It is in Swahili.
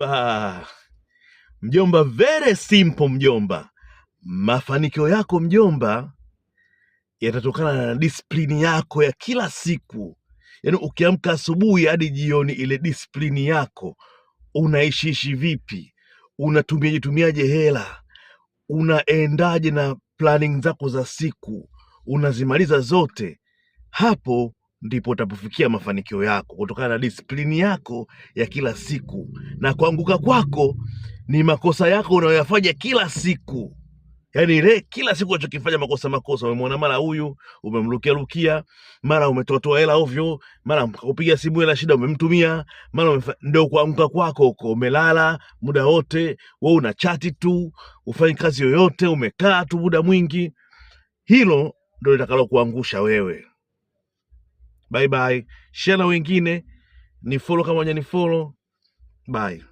Ah, mjomba, very simple mjomba. Mafanikio yako mjomba yatatokana na disiplini yako ya kila siku. Yaani ukiamka asubuhi hadi jioni, ile disiplini yako, unaishiishi vipi, unatumiaje hela, unaendaje na planning zako za siku, unazimaliza zote. Hapo ndipo utapofikia mafanikio yako, kutokana na disiplini yako ya kila siku. Na kuanguka kwako ni makosa yako unayoyafanya kila siku. Yaani ile kila siku unachokifanya makosa, umemwona mara huyu umemrukia, mara umetoa hela ovyo, mara ukapiga simu hela shida umemtumia, mara ndio kuanguka kwako huko. Umelala muda wote, wewe una chati tu, ufanye kazi yoyote, umekaa tu muda mwingi. Hilo ndio litakalo kuangusha wewe. Bye bye. Share na wengine, ni follow kama hujani follow. Bye.